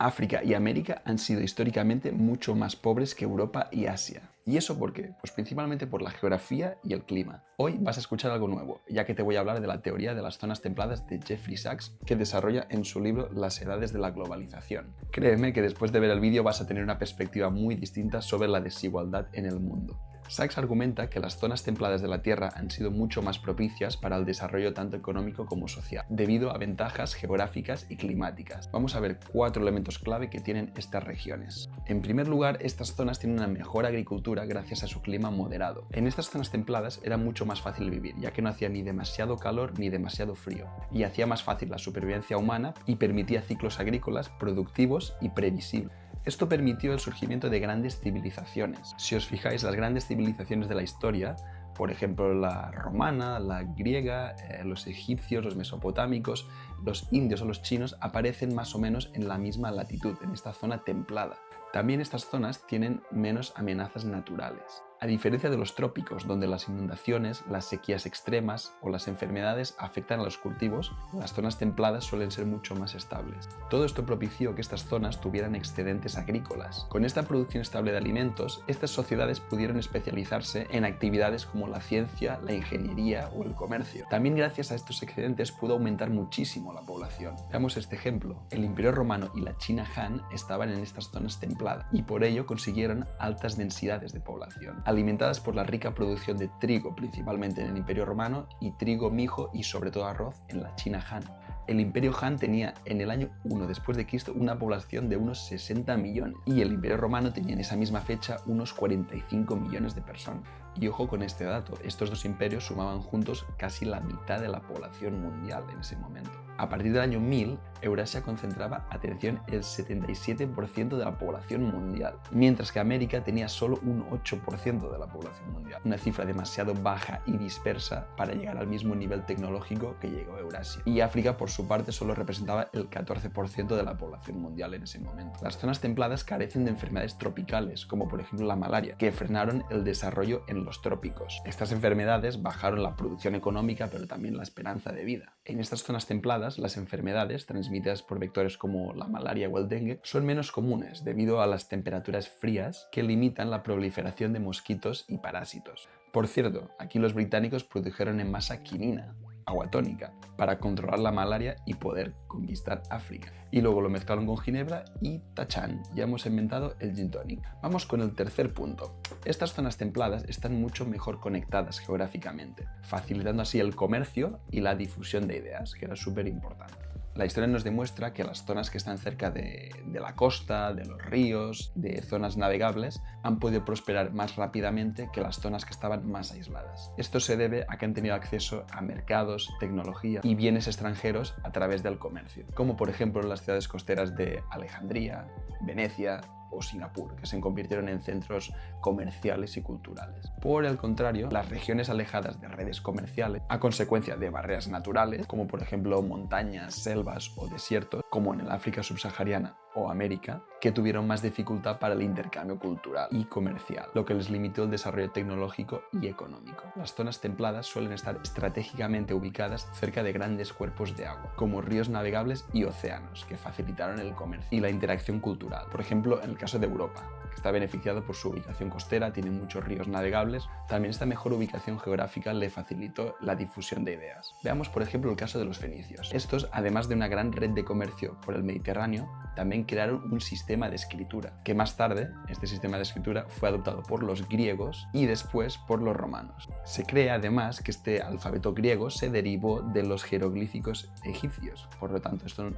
África y América han sido históricamente mucho más pobres que Europa y Asia. ¿Y eso por qué? Pues principalmente por la geografía y el clima. Hoy vas a escuchar algo nuevo, ya que te voy a hablar de la teoría de las zonas templadas de Jeffrey Sachs, que desarrolla en su libro Las edades de la globalización. Créeme que después de ver el vídeo vas a tener una perspectiva muy distinta sobre la desigualdad en el mundo. Sachs argumenta que las zonas templadas de la Tierra han sido mucho más propicias para el desarrollo tanto económico como social, debido a ventajas geográficas y climáticas. Vamos a ver 4 elementos clave que tienen estas regiones. En primer lugar, estas zonas tienen una mejor agricultura gracias a su clima moderado. En estas zonas templadas era mucho más fácil vivir, ya que no hacía ni demasiado calor ni demasiado frío, y hacía más fácil la supervivencia humana y permitía ciclos agrícolas productivos y previsibles. Esto permitió el surgimiento de grandes civilizaciones. Si os fijáis, las grandes civilizaciones de la historia, por ejemplo la romana, la griega, los egipcios, los mesopotámicos, los indios o los chinos, aparecen más o menos en la misma latitud, en esta zona templada. También estas zonas tienen menos amenazas naturales. A diferencia de los trópicos, donde las inundaciones, las sequías extremas o las enfermedades afectan a los cultivos, las zonas templadas suelen ser mucho más estables. Todo esto propició que estas zonas tuvieran excedentes agrícolas. Con esta producción estable de alimentos, estas sociedades pudieron especializarse en actividades como la ciencia, la ingeniería o el comercio. También gracias a estos excedentes pudo aumentar muchísimo la población. Veamos este ejemplo. El Imperio Romano y la China Han estaban en estas zonas templadas y por ello consiguieron altas densidades de población, alimentadas por la rica producción de trigo, principalmente en el Imperio Romano, y trigo, mijo y sobre todo arroz en la China Han. El Imperio Han tenía en el año 1 después de Cristo una población de unos 60 millones y el Imperio Romano tenía en esa misma fecha unos 45 millones de personas. Y ojo con este dato, estos dos imperios sumaban juntos casi la mitad de la población mundial en ese momento. A partir del año 1000, Eurasia concentraba, atención, el 77% de la población mundial, mientras que América tenía solo un 8% de la población mundial, una cifra demasiado baja y dispersa para llegar al mismo nivel tecnológico que llegó Eurasia. Y África, por su parte, solo representaba el 14% de la población mundial en ese momento. Las zonas templadas carecen de enfermedades tropicales, como por ejemplo la malaria, que frenaron el desarrollo en los trópicos. Estas enfermedades bajaron la producción económica, pero también la esperanza de vida. En estas zonas templadas, las enfermedades transmitidas por vectores como la malaria o el dengue son menos comunes debido a las temperaturas frías que limitan la proliferación de mosquitos y parásitos. Por cierto, aquí los británicos produjeron en masa quinina, agua tónica, para controlar la malaria y poder conquistar África. Y luego lo mezclaron con ginebra y tachán, ya hemos inventado el gin tonic. Vamos con el tercer punto. Estas zonas templadas están mucho mejor conectadas geográficamente, facilitando así el comercio y la difusión de ideas, que era súper importante. La historia nos demuestra que las zonas que están cerca de la costa, de los ríos, de zonas navegables, han podido prosperar más rápidamente que las zonas que estaban más aisladas. Esto se debe a que han tenido acceso a mercados, tecnología y bienes extranjeros a través del comercio, como por ejemplo las ciudades costeras de Alejandría, Venecia o Singapur, que se convirtieron en centros comerciales y culturales. Por el contrario, las regiones alejadas de redes comerciales, a consecuencia de barreras naturales, como por ejemplo montañas, selvas o desiertos, como en el África subsahariana o América, que tuvieron más dificultad para el intercambio cultural y comercial, lo que les limitó el desarrollo tecnológico y económico. Las zonas templadas suelen estar estratégicamente ubicadas cerca de grandes cuerpos de agua, como ríos navegables y océanos, que facilitaron el comercio y la interacción cultural. Por ejemplo, en el caso de Europa, que está beneficiado por su ubicación costera, tiene muchos ríos navegables, también esta mejor ubicación geográfica le facilitó la difusión de ideas. Veamos, por ejemplo, el caso de los fenicios. Estos, además de una gran red de comercio por el Mediterráneo, también crearon un sistema de escritura, que más tarde, este sistema de escritura fue adoptado por los griegos y después por los romanos. Se cree además que este alfabeto griego se derivó de los jeroglíficos egipcios, por lo tanto esto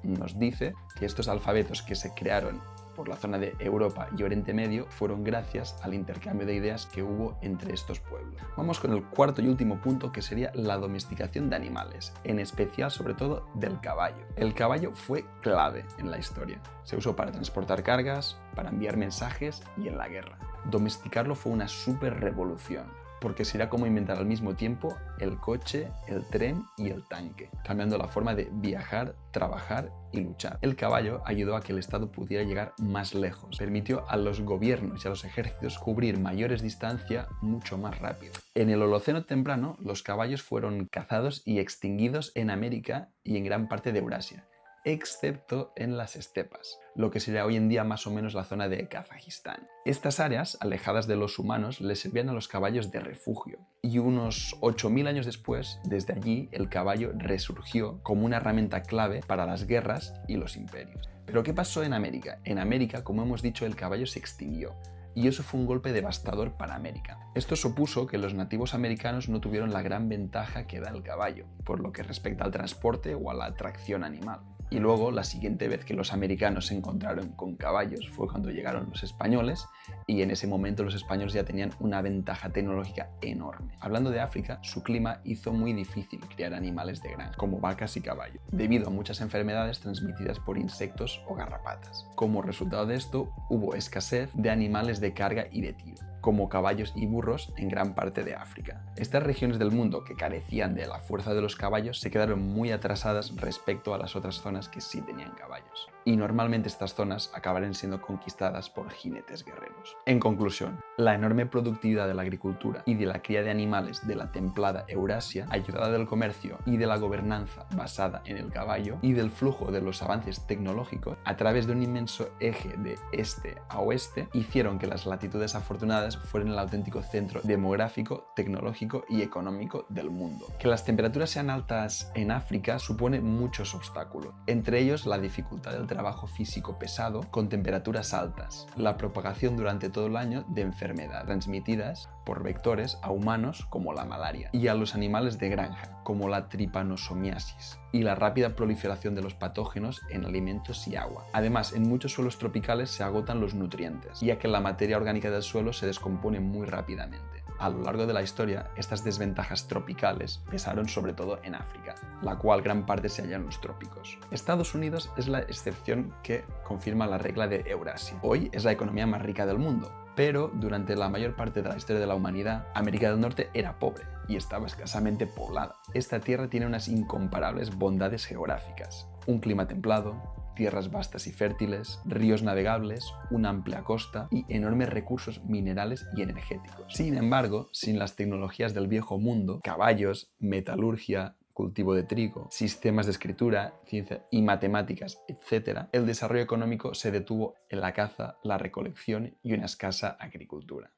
nos dice que estos alfabetos que se crearon por la zona de Europa y Oriente Medio fueron gracias al intercambio de ideas que hubo entre estos pueblos. Vamos con el cuarto y último punto, que sería la domesticación de animales, en especial sobre todo del caballo. El caballo fue clave en la historia. Se usó para transportar cargas, para enviar mensajes y en la guerra. Domesticarlo fue una súper revolución, porque será como inventar al mismo tiempo el coche, el tren y el tanque, cambiando la forma de viajar, trabajar y luchar. El caballo ayudó a que el Estado pudiera llegar más lejos, permitió a los gobiernos y a los ejércitos cubrir mayores distancias mucho más rápido. En el Holoceno temprano, los caballos fueron cazados y extinguidos en América y en gran parte de Eurasia. excepto en las estepas, lo que sería hoy en día más o menos la zona de Kazajistán. Estas áreas, alejadas de los humanos, les servían a los caballos de refugio, y unos 8.000 años después, desde allí, el caballo resurgió como una herramienta clave para las guerras y los imperios. ¿Pero qué pasó en América? En América, como hemos dicho, el caballo se extinguió. Y eso fue un golpe devastador para América. Esto supuso que los nativos americanos no tuvieron la gran ventaja que da el caballo, por lo que respecta al transporte o a la tracción animal. Y luego, la siguiente vez que los americanos se encontraron con caballos fue cuando llegaron los españoles, y en ese momento los españoles ya tenían una ventaja tecnológica enorme. Hablando de África, su clima hizo muy difícil criar animales de granja, como vacas y caballos, debido a muchas enfermedades transmitidas por insectos o garrapatas. Como resultado de esto, hubo escasez de animales de carga y de tiro, como caballos y burros en gran parte de África. Estas regiones del mundo que carecían de la fuerza de los caballos se quedaron muy atrasadas respecto a las otras zonas que sí tenían caballos. Y normalmente estas zonas acabaron siendo conquistadas por jinetes guerreros. En conclusión, la enorme productividad de la agricultura y de la cría de animales de la templada Eurasia, ayudada del comercio y de la gobernanza basada en el caballo y del flujo de los avances tecnológicos a través de un inmenso eje de este a oeste, hicieron que las latitudes afortunadas fueran el auténtico centro demográfico, tecnológico y económico del mundo. Que las temperaturas sean altas en África supone muchos obstáculos, entre ellos la dificultad del trabajo físico pesado con temperaturas altas, la propagación durante todo el año de enfermedades transmitidas por vectores a humanos como la malaria y a los animales de granja como la tripanosomiasis, y la rápida proliferación de los patógenos en alimentos y agua. Además, en muchos suelos tropicales se agotan los nutrientes, ya que la materia orgánica del suelo se descompone muy rápidamente. A lo largo de la historia, estas desventajas tropicales pesaron sobre todo en África, la cual gran parte se halla en los trópicos. Estados Unidos es la excepción que confirma la regla de Eurasia. Hoy es la economía más rica del mundo, pero durante la mayor parte de la historia de la humanidad, América del Norte era pobre y estaba escasamente poblada. Esta tierra tiene unas incomparables bondades geográficas: un clima templado, tierras vastas y fértiles, ríos navegables, una amplia costa y enormes recursos minerales y energéticos. Sin embargo, sin las tecnologías del viejo mundo, caballos, metalurgia, cultivo de trigo, sistemas de escritura, ciencia y matemáticas, etc., el desarrollo económico se detuvo en la caza, la recolección y una escasa agricultura.